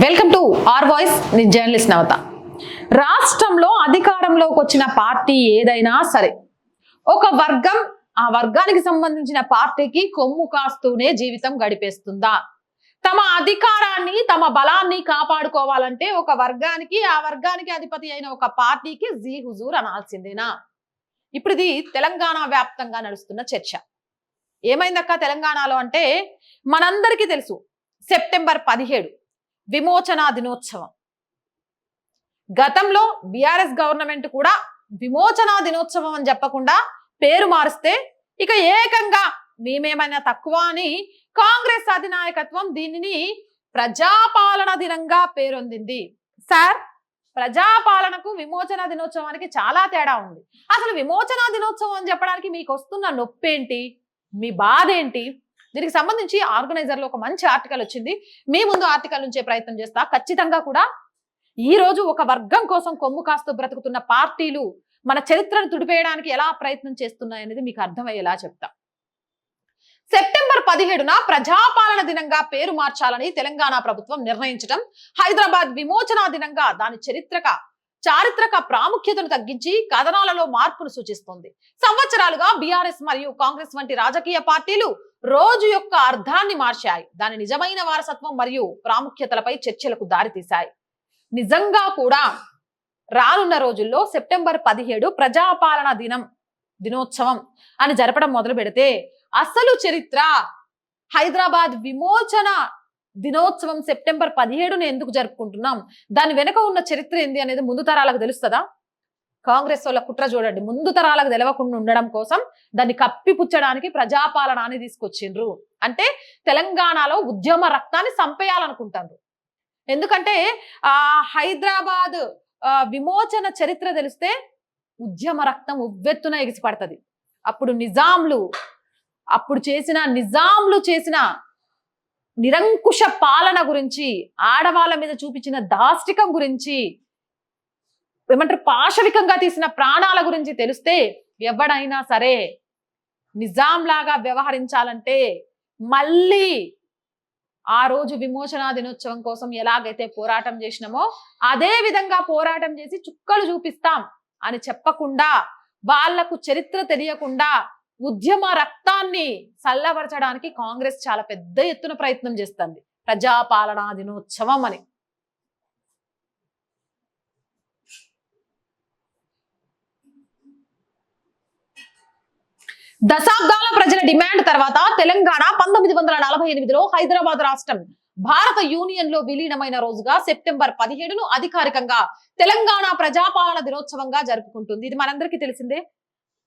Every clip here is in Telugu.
Welcome to R voice. నేను జర్నలిస్ట్ నవత. రాష్ట్రంలో అధికారంలోకి వచ్చిన పార్టీ ఏదైనా సరే ఒక వర్గం ఆ వర్గానికి సంబంధించిన పార్టీకి కొమ్ము కాస్తూనే జీవితం గడిపేస్తుందా? తమ అధికారాన్ని తమ బలాన్ని కాపాడుకోవాలంటే ఒక వర్గానికి ఆ వర్గానికి అధిపతి అయిన ఒక పార్టీకి జీ హుజూర్ అనాల్సిందేనా? ఇప్పుడు ఇది తెలంగాణ వ్యాప్తంగా నడుస్తున్న చర్చ. ఏమైందక్క తెలంగాణలో అంటే మనందరికీ తెలుసు, సెప్టెంబర్ 17 విమోచన దినోత్సవం. గతంలో బిఆర్ఎస్ గవర్నమెంట్ కూడా విమోచన దినోత్సవం అని చెప్పకుండా పేరు మారిస్తే ఇక ఏకంగా మేమేమైనా తక్కువ అని కాంగ్రెస్ అధినాయకత్వం దీనిని ప్రజాపాలన దినంగా పేరొందింది. సార్, ప్రజాపాలనకు విమోచన దినోత్సవానికి చాలా తేడా ఉంది. అసలు విమోచన దినోత్సవం అని చెప్పడానికి మీకు వస్తున్న నొప్పేంటి, మీ బాధ ఏంటి? దీనికి సంబంధించి ఆర్గనైజర్లో ఒక మంచి ఆర్టికల్ వచ్చింది. మీ ముందు ఆర్టికల్ నుంచే ప్రయత్నం చేస్తా. ఖచ్చితంగా కూడా ఈ రోజు ఒక వర్గం కోసం కొమ్ము కాస్తూ బ్రతుకుతున్న పార్టీలు మన చరిత్రను తుడిపేయడానికి ఎలా ప్రయత్నం చేస్తున్నాయనేది మీకు అర్థమయ్యేలా చెప్తా. సెప్టెంబర్ 17న ప్రజాపాలన దినంగా పేరు మార్చాలని తెలంగాణ ప్రభుత్వం నిర్ణయించడం, హైదరాబాద్ విమోచన దినంగా దాని చారిత్రక ప్రాముఖ్యతను తగ్గించి కథనాలలో మార్పును సూచిస్తుంది. సంవత్సరాలుగా బీఆర్ఎస్ మరియు కాంగ్రెస్ వంటి రాజకీయ పార్టీలు రోజు యొక్క అర్థాన్ని మార్చాయి. దాని నిజమైన వారసత్వం మరియు ప్రాముఖ్యతలపై చర్చలకు దారితీశాయి. నిజంగా కూడా రానున్న రోజుల్లో సెప్టెంబర్ 17 ప్రజాపాలన దినోత్సవం అని జరపడం మొదలు పెడితే అసలు చరిత్ర హైదరాబాద్ విమోచన దినోత్సవం సెప్టెంబర్ 17ను ఎందుకు జరుపుకుంటున్నాం, దాని వెనుక ఉన్న చరిత్ర ఏంది అనేది ముందు తరాలకు తెలుస్తుందా? కాంగ్రెస్ వాళ్ళ కుట్ర చూడండి. ముందు తరాలకు తెలవకుండా ఉండడం కోసం దాన్ని కప్పిపుచ్చడానికి ప్రజాపాలన అని తీసుకొచ్చిండ్రు. అంటే తెలంగాణలో ఉద్యమ రక్తాన్ని సంపేయాలనుకుంటారు. ఎందుకంటే హైదరాబాద్ విమోచన చరిత్ర తెలిస్తే ఉద్యమ రక్తం ఉవ్వెత్తున ఎగిసిపడుతుంది. అప్పుడు నిజాంలు చేసిన నిరంకుశ పాలన గురించి, ఆడవాళ్ళ మీద చూపించిన దాష్టికం గురించి, ఏమంటారు పాశవికంగా తీసిన ప్రాణాల గురించి తెలిస్తే ఎవడైనా సరే నిజాం లాగా వ్యవహరించాలంటే మళ్ళీ ఆ రోజు విమోచన దినోత్సవం కోసం ఎలాగైతే పోరాటం చేసినామో అదే విధంగా పోరాటం చేసి చుక్కలు చూపిస్తాం అని చెప్పకుండా, వాళ్లకు చరిత్ర తెలియకుండా ఉద్యమ రక్తాన్ని చల్లబరచడానికి కాంగ్రెస్ చాలా పెద్ద ఎత్తున ప్రయత్నం చేస్తుంది. ప్రజాపాలనా దినోత్సవం అని. దశాబ్దాల ప్రజల డిమాండ్ తర్వాత తెలంగాణ 1948లో హైదరాబాద్ రాష్ట్రం భారత యూనియన్ లో విలీనమైన రోజుగా సెప్టెంబర్ 17ను అధికారికంగా తెలంగాణ ప్రజాపాలన దినోత్సవంగా జరుపుకుంటుంది. ఇది మనందరికీ తెలిసిందే.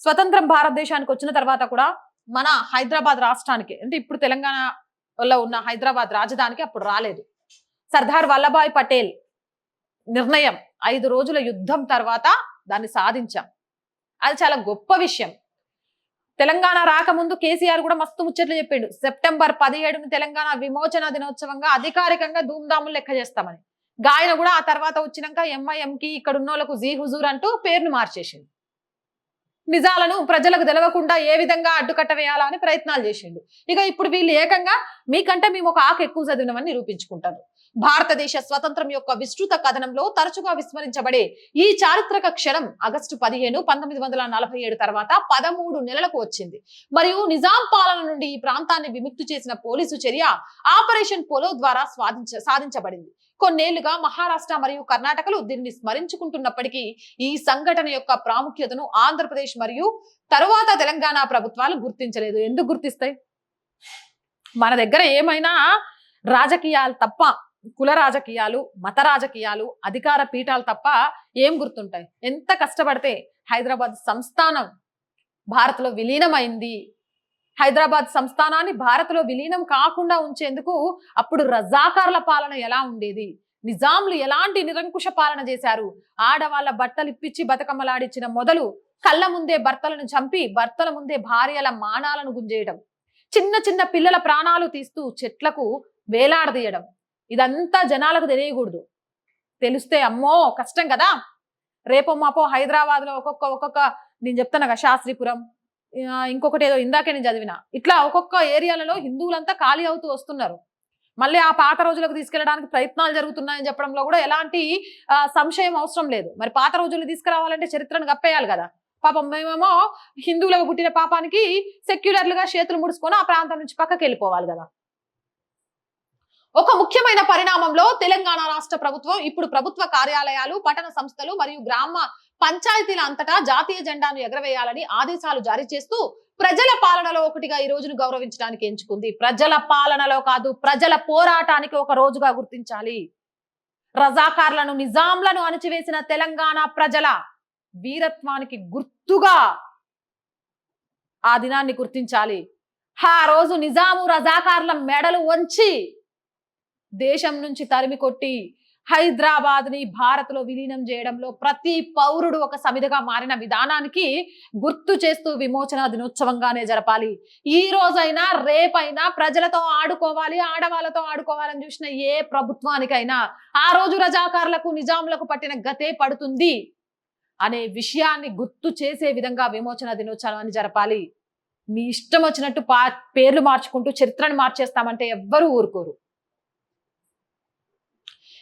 స్వతంత్రం భారతదేశానికి వచ్చిన తర్వాత కూడా మన హైదరాబాద్ రాష్ట్రానికి, అంటే ఇప్పుడు తెలంగాణలో ఉన్న హైదరాబాద్ రాజధానికి అప్పుడు రాలేదు. సర్దార్ వల్లభాయ్ పటేల్ నిర్ణయం, 5 రోజుల యుద్ధం తర్వాత దాన్ని సాధించాం. అది చాలా గొప్ప విషయం. తెలంగాణ రాకముందు కేసీఆర్ కూడా మస్తు ముచ్చట్లు చెప్పిండు. సెప్టెంబర్ 17ను తెలంగాణ విమోచన దినోత్సవంగా అధికారికంగా ధూమ్ధాములు లెక్క చేస్తామని. గాయన కూడా ఆ తర్వాత వచ్చినాక ఎంఐఎంకి ఇక్కడ ఉన్న వాళ్ళకు జీ హుజూర్ అంటూ పేరును మార్చేసిండు. నిజాలను ప్రజలకు తెలవకుండా ఏ విధంగా అడ్డుకట్ట వేయాలా అని ప్రయత్నాలు చేసిండు. ఇక ఇప్పుడు వీళ్ళు ఏకంగా మీకంటే మేము ఒక ఆకు ఎక్కువ చదివినమని నిరూపించుకుంటారు. భారతదేశ స్వతంత్రం యొక్క విస్తృత కథనంలో తరచుగా విస్మరించబడే ఈ చారిత్రక క్షణం ఆగస్టు 15, 1947 తర్వాత 13 నెలలకు వచ్చింది. మరియు నిజాం పాలన నుండి ఈ ప్రాంతాన్ని విముక్తి చేసిన పోలీసు చర్య ఆపరేషన్ పోలో ద్వారా సాధించబడింది. కొన్నేళ్లుగా మహారాష్ట్ర మరియు కర్ణాటకలు దీన్ని స్మరించుకుంటున్నప్పటికీ ఈ సంఘటన యొక్క ప్రాముఖ్యతను ఆంధ్రప్రదేశ్ మరియు తరువాత తెలంగాణ ప్రభుత్వాలు గుర్తించలేదు. ఎందుకు గుర్తిస్తాయి? మన దగ్గర ఏమైనా రాజకీయాలు తప్ప, కుల రాజకీయాలు, మత రాజకీయాలు, అధికార పీఠాలు తప్ప ఏం గుర్తుంటాయి? ఎంత కష్టపడితే హైదరాబాద్ సంస్థానం భారత్లో విలీనమైంది. హైదరాబాద్ సంస్థానాన్ని భారత్లో విలీనం కాకుండా ఉంచేందుకు అప్పుడు రజాకార్ల పాలన ఎలా ఉండేది, నిజాంలు ఎలాంటి నిరంకుశ పాలన చేశారు, ఆడవాళ్ళ బట్టలు ఇప్పించి బతుకమ్మలాడిచ్చిన మొదలు కళ్ళ ముందే భర్తలను చంపి భర్తల ముందే భార్యల మానాలను గుంజేయడం, చిన్న చిన్న పిల్లల ప్రాణాలు తీస్తూ చెట్లకు వేలాడదీయడం, ఇదంతా జనాలకు తెలియకూడదు. తెలిస్తే అమ్మో కష్టం కదా. రేపో మాపో హైదరాబాద్ లో ఒక్కొక్క నేను చెప్తాను కదా, శాస్త్రీపురం, ఇంకొకటి ఏదో ఇందాకే నేను చదివిన, ఇట్లా ఒక్కొక్క ఏరియాలలో హిందువులంతా ఖాళీ అవుతూ వస్తున్నారు. మళ్ళీ ఆ పాత రోజులకు తీసుకెళ్ళడానికి ప్రయత్నాలు జరుగుతున్నాయని చెప్పడంలో కూడా ఎలాంటి సంశయం అవసరం లేదు. మరి పాత రోజులు తీసుకురావాలంటే చరిత్రను కప్పేయాలి కదా. పాపం మేమేమో హిందువులకు పుట్టిన పాపానికి సెక్యులర్లుగా చేతులు ముడుచుకొని ఆ ప్రాంతం నుంచి పక్కకి వెళ్ళిపోవాలి కదా. ఒక ముఖ్యమైన పరిణామంలో తెలంగాణ రాష్ట్ర ప్రభుత్వం ఇప్పుడు ప్రభుత్వ కార్యాలయాలు, పట్టణ సంస్థలు మరియు గ్రామ పంచాయతీల అంతటా జాతీయ జెండాను ఎగరవేయాలని ఆదేశాలు జారీ చేస్తూ ప్రజల పాలనలో ఒకటిగా ఈ రోజును గౌరవించడానికి ఎంచుకుంది. ప్రజల పాలనలో కాదు, ప్రజల పోరాటానికి ఒక రోజుగా గుర్తించాలి. రజాకార్లను, నిజాంలను అణచివేసిన తెలంగాణ ప్రజల వీరత్వానికి గుర్తుగా ఆ దినాన్ని గుర్తించాలి. ఆ రోజు నిజాము రజాకార్ల మెడలు వంచి దేశం నుంచి తరిమి కొట్టి హైదరాబాద్ ని భారత్ లో విలీనం చేయడంలో ప్రతి పౌరుడు ఒక సమిధగా మారిన విధానానికి గుర్తు చేస్తూ విమోచన దినోత్సవంగానే జరపాలి. ఈ రోజైనా రేపైనా ప్రజలతో ఆడుకోవాలి, ఆడవాళ్ళతో ఆడుకోవాలని చూసిన ఏ ప్రభుత్వానికైనా ఆ రోజు రజాకారులకు, నిజాంలకు పట్టిన గతే పడుతుంది అనే విషయాన్ని గుర్తు చేసే విధంగా విమోచన దినోత్సవాన్ని జరపాలి. మీ ఇష్టం వచ్చినట్టు పేర్లు మార్చుకుంటూ చరిత్రను మార్చేస్తామంటే ఎవ్వరూ ఊరుకోరు.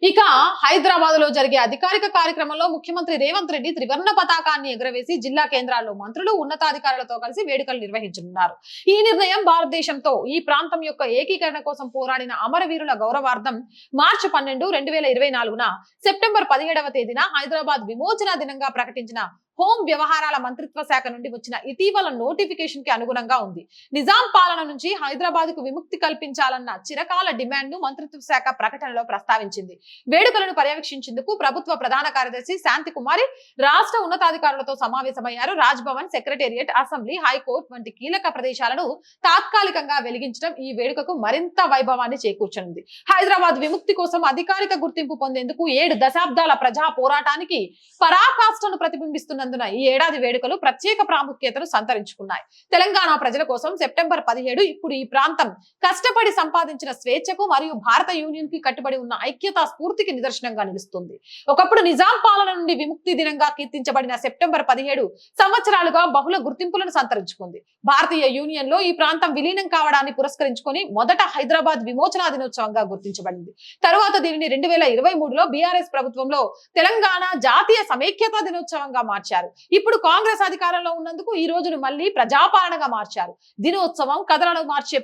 ఇక హైదరాబాద్ లో జరిగే అధికారిక కార్యక్రమంలో ముఖ్యమంత్రి రేవంత్ రెడ్డి త్రివర్ణ పతాకాన్ని ఎగురవేసి జిల్లా కేంద్రాల్లో మంత్రులు, ఉన్నతాధికారులతో కలిసి వేడుకలు నిర్వహించనున్నారు. ఈ నిర్ణయం భారతదేశంతో ఈ ప్రాంతం యొక్క ఏకీకరణ కోసం పోరాడిన అమరవీరుల గౌరవార్థం మార్చి 12, 2024 సెప్టెంబర్ 17వ తేదీన హైదరాబాద్ విమోచన దినంగా ప్రకటించిన హోం వ్యవహారాల మంత్రిత్వ శాఖ నుండి వచ్చిన ఇటీవల నోటిఫికేషన్ కి అనుగుణంగా ఉంది. నిజాం పాలన నుంచి హైదరాబాద్ కు విముక్తి కల్పించాలన్న చిరకాల డిమాండ్ ను మంత్రిత్వ శాఖ ప్రకటనలో ప్రస్తావించింది. వేడుకలను పర్యవేక్షించేందుకు ప్రభుత్వ ప్రధాన కార్యదర్శి శాంతి కుమారి రాష్ట్ర ఉన్నతాధికారులతో సమావేశమయ్యారు. Raj Bhavan, secretariat, assembly, high court వంటి కీలక ప్రదేశాలను తాత్కాలికంగా వెలిగించడం ఈ వేడుకకు మరింత వైభవాన్ని చేకూర్చనుంది. హైదరాబాద్ విముక్తి కోసం అధికారిక గుర్తింపు పొందేందుకు 7 దశాబ్దాల ప్రజా పోరాటానికి పరాకాష్ఠను ప్రతిబింబిస్తున్న ఈ ఏడాది వేడుకలు ప్రత్యేక ప్రాముఖ్యతను సంతరించుకున్నాయి. తెలంగాణ ప్రజల కోసం సెప్టెంబర్ 17 ఇప్పుడు ఈ ప్రాంతం కష్టపడి సంపాదించిన స్వేచ్ఛకు మరియు భారత యూనియన్ కి కట్టుబడి ఉన్న ఐక్యతా స్ఫూర్తికి నిదర్శనంగా నిలుస్తుంది. ఒకప్పుడు నిజాం పాలన నుండి విముక్తి దినంగా కీర్తించబడిన సెప్టెంబర్ 17 సంవత్సరాలుగా బహుళ గుర్తింపులను సంతరించుకుంది. భారతీయ యూనియన్ లో ఈ ప్రాంతం విలీనం కావడాన్ని పురస్కరించుకొని మొదట హైదరాబాద్ విమోచన దినోత్సవంగా గుర్తించబడింది. తరువాత దీనిని 2023లో బీఆర్ఎస్ ప్రభుత్వంలో తెలంగాణ జాతీయ సమైక్యతా దినోత్సవంగా మార్చారు. ఇప్పుడు కాంగ్రెస్ అధికారంలో ఉన్నందుకు ఈ రోజును మళ్ళీ ప్రజాపాలనగా మార్చారు. దినోత్సవం కథలను మార్చే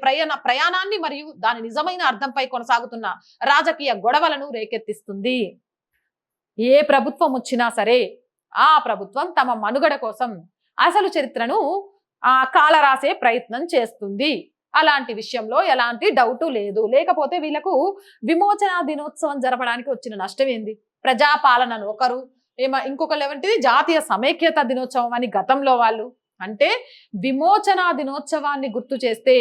ప్రయాణాన్ని మరియు దాని నిజమైన అర్థంపై కొనసాగుతున్న రాజకీయ గొడవలను రేకెత్తిస్తుంది. ఏ ప్రభుత్వం వచ్చినా సరే ఆ ప్రభుత్వం తమ మనుగడ కోసం అసలు చరిత్రను కాలరాసే ప్రయత్నం చేస్తుంది. అలాంటి విషయంలో ఎలాంటి డౌటు లేదు. లేకపోతే వీళ్ళకు విమోచన దినోత్సవం జరపడానికి వచ్చిన నష్టం ఏంది? ప్రజాపాలనను ఒకరు ఇంకొకరు ఏమంటే జాతీయ సమైక్యత దినోత్సవం అని గతంలో వాళ్ళు అంటే విమోచన దినోత్సవాన్ని గుర్తు చేస్తే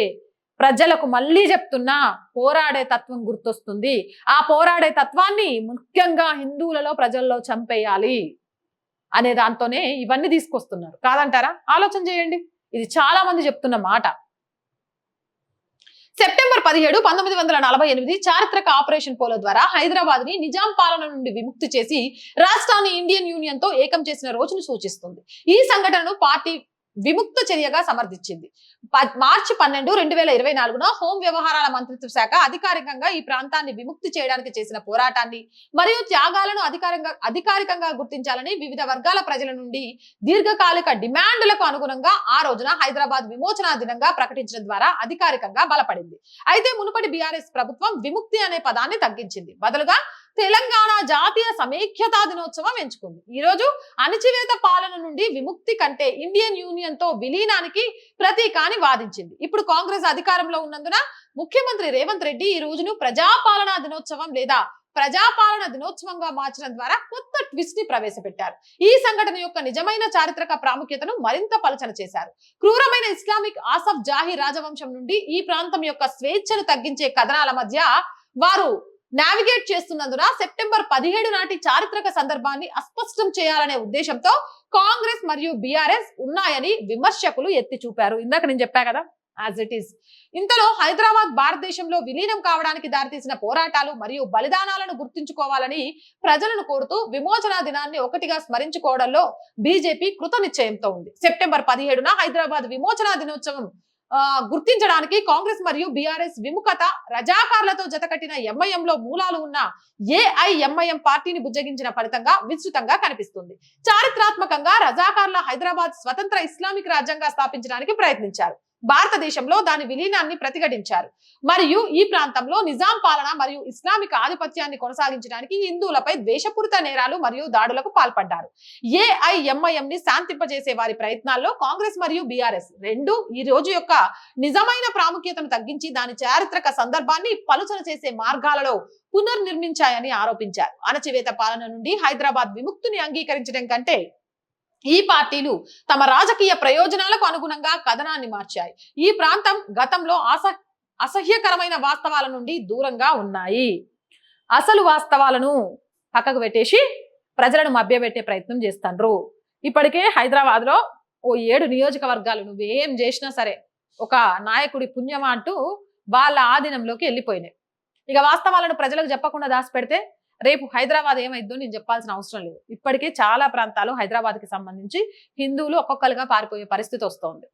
ప్రజలకు మళ్ళీ చెప్తున్నా పోరాడే తత్వం గుర్తొస్తుంది. ఆ పోరాడే తత్వాన్ని ముఖ్యంగా హిందువులలో ప్రజల్లో చంపేయాలి అనే దాంతోనే ఇవన్నీ తీసుకొస్తున్నారు. కాదంటారా? ఆలోచన చేయండి. ఇది చాలా మంది చెప్తున్న మాట. సెప్టెంబర్ 17, 1948 చారిత్రక ఆపరేషన్ పోలో ద్వారా హైదరాబాద్ ని నిజాం పాలన నుండి విముక్తి చేసి రాష్ట్రాన్ని ఇండియన్ యూనియన్ తో ఏకం చేసిన రోజును సూచిస్తుంది. ఈ సంఘటనను పార్టీ విముక్త చర్యగా సమర్థించింది. మార్చి 12, 2024 హోం వ్యవహారాల మంత్రిత్వ శాఖ అధికారికంగా ఈ ప్రాంతాన్ని విముక్తి చేయడానికి చేసిన పోరాటాన్ని మరియు త్యాగాలను అధికారికంగా గుర్తించాలని వివిధ వర్గాల ప్రజల నుండి దీర్ఘకాలిక డిమాండ్లకు అనుగుణంగా ఆ రోజున హైదరాబాద్ విమోచన దినంగా ప్రకటించడం ద్వారా అధికారికంగా బలపడింది. అయితే మునుపటి బీఆర్ఎస్ ప్రభుత్వం విముక్తి అనే పదాన్ని తగ్గించింది. బదులుగా తెలంగాణ జాతీయ సమైక్యతా దినోత్సవం ఎంచుకుంది. ఈ రోజు అణచివేత పాలన నుండి విముక్తి కంటే ఇండియన్ యూనియన్ తో విలీనానికి ప్రతీకాన్ని వాదించింది. ఇప్పుడు కాంగ్రెస్ అధికారంలో ఉన్నందున ముఖ్యమంత్రి రేవంత్ రెడ్డి ఈ రోజును ప్రజాపాలనా దినోత్సవం లేదా ప్రజాపాలన దినోత్సవంగా మార్చడం ద్వారా కొత్త ట్విస్ట్ ని ప్రవేశపెట్టారు. ఈ సంఘటన యొక్క నిజమైన చారిత్రక ప్రాముఖ్యతను మరింత పలచన చేశారు. క్రూరమైన ఇస్లామిక్ ఆసఫ్ జాహీ రాజవంశం నుండి ఈ ప్రాంతం యొక్క స్వేచ్ఛను తగ్గించే కథనాల మధ్య వారు నావిగేట్ చేస్తున్నందున సెప్టెంబర్ 17 నాటి చారిత్రక సందర్భాన్ని అస్పష్టం చేయాలనే ఉద్దేశంతో కాంగ్రెస్ మరియు బీఆర్ఎస్ ఉన్నాయని విమర్శకులు ఎత్తి చూపారు. ఇందాక నేను చెప్పా కదా, యాజ్ ఇట్ ఈస్. ఇంతలో హైదరాబాద్ భారతదేశంలో విలీనం కావడానికి దారితీసిన పోరాటాలు మరియు బలిదానాలను గుర్తుంచుకోవాలని ప్రజలను కోరుతూ విమోచన దినాన్ని ఒకటిగా స్మరించుకోవడంలో బీజేపీ కృత నిశ్చయంతో ఉంది. సెప్టెంబర్ 17న హైదరాబాద్ విమోచన దినోత్సవం గుర్తించడానికి కాంగ్రెస్ మరియు బీఆర్ఎస్ విముఖత, రజాకార్లతో జతకట్టిన ఎంఐఎం లో మూలాలు ఉన్న ఏఐఎంఐఎం పార్టీని బుజ్జగించిన ఫలితంగా విస్తృతంగా కనిపిస్తుంది. చారిత్రాత్మకంగా రజాకార్ల హైదరాబాద్ స్వతంత్ర ఇస్లామిక్ రాజ్యంగా స్థాపించడానికి ప్రయత్నించారు. భారతదేశంలో దాని విలీనాన్ని ప్రతిఘటించారు మరియు ఈ ప్రాంతంలో నిజాం పాలన మరియు ఇస్లామిక్ ఆధిపత్యాన్ని కొనసాగించడానికి హిందువులపై ద్వేషపూరిత నేరాలు మరియు దాడులకు పాల్పడ్డారు. ఏఐఎంఐఎం ని శాంతింపజేసే వారి ప్రయత్నాల్లో కాంగ్రెస్ మరియు బీఆర్ఎస్ రెండు ఈ రోజు యొక్క నిజమైన ప్రాముఖ్యతను తగ్గించి దాని చారిత్రక సందర్భాన్ని పలుచన చేసే మార్గాలలో పునర్నిర్మించాయని ఆరోపించారు. అణచివేత పాలన నుండి హైదరాబాద్ విముక్తిని అంగీకరించడం కంటే ఈ పార్టీలు తమ రాజకీయ ప్రయోజనాలకు అనుగుణంగా కథనాన్ని మార్చాయి. ఈ ప్రాంతం గతంలో అసహ్యకరమైన వాస్తవాల నుండి దూరంగా ఉన్నాయి. అసలు వాస్తవాలను పక్కకు పెట్టేసి ప్రజలను మభ్యపెట్టే ప్రయత్నం చేస్తాండ్రు. ఇప్పటికే హైదరాబాద్ లో 7 నియోజకవర్గాలు నువ్వేం చేసినా సరే ఒక నాయకుడి పుణ్యమా అంటూ వాళ్ళ ఆధీనంలోకి వెళ్ళిపోయినాయి. ఇక వాస్తవాలను ప్రజలకు చెప్పకుండా దాచిపెడితే రేపు హైదరాబాద్ ఏమైద్దో నేను చెప్పాల్సిన అవసరం లేదు. ఇప్పటికే చాలా ప్రాంతాలు హైదరాబాద్ కి సంబంధించి హిందువులు ఒక్కొక్కరుగా పారిపోయే పరిస్థితి వస్తోంది.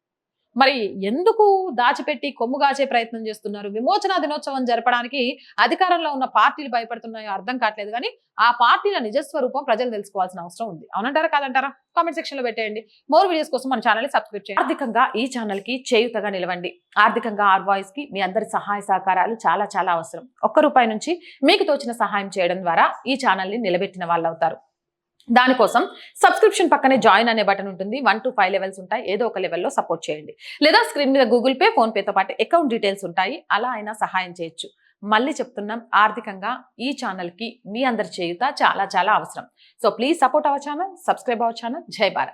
మరి ఎందుకు దాచిపెట్టి కొమ్ముగాచే ప్రయత్నం చేస్తున్నారు? విమోచన దినోత్సవం జరపడానికి అధికారంలో ఉన్న పార్టీలు భయపడుతున్నాయో అర్థం కావట్లేదు. కానీ ఆ పార్టీల నిజస్వరూపం ప్రజలు తెలుసుకోవాల్సిన అవసరం ఉంది. అవునంటారా కాదంటారా? కామెంట్ సెక్షన్ లో పెట్టేయండి. మోర్ వీడియోస్ కోసం మన ఛానల్ ని సబ్స్క్రైబ్ చేయండి. ఆర్థికంగా ఈ ఛానల్ కి చేయుతగా నిలవండి. ఆర్థికంగా ఆర్ వాయిస్ కి మీ అందరి సహాయ సహకారాలు చాలా చాలా అవసరం. ₹1 నుంచి మీకు తోచిన సహాయం చేయడం ద్వారా ఈ ఛానల్ ని నిలబెట్టిన వాళ్ళు అవుతారు. దానికోసం సబ్స్క్రిప్షన్ పక్కనే జాయిన్ అనే బటన్ ఉంటుంది. 1 to 5 లెవెల్స్ ఉంటాయి. ఏదో ఒక లెవెల్లో సపోర్ట్ చేయండి. లేదా స్క్రీన్ మీద గూగుల్ పే, ఫోన్ పేతో పాటు అకౌంట్ డీటెయిల్స్ ఉంటాయి. అలా అయినా సహాయం చేయొచ్చు. మళ్ళీ చెప్తున్నాం, ఆర్థికంగా ఈ ఛానల్ కి మీ అందరి చేయుత చాలా చాలా అవసరం. So please support our channel, subscribe our channel. జై భారత్.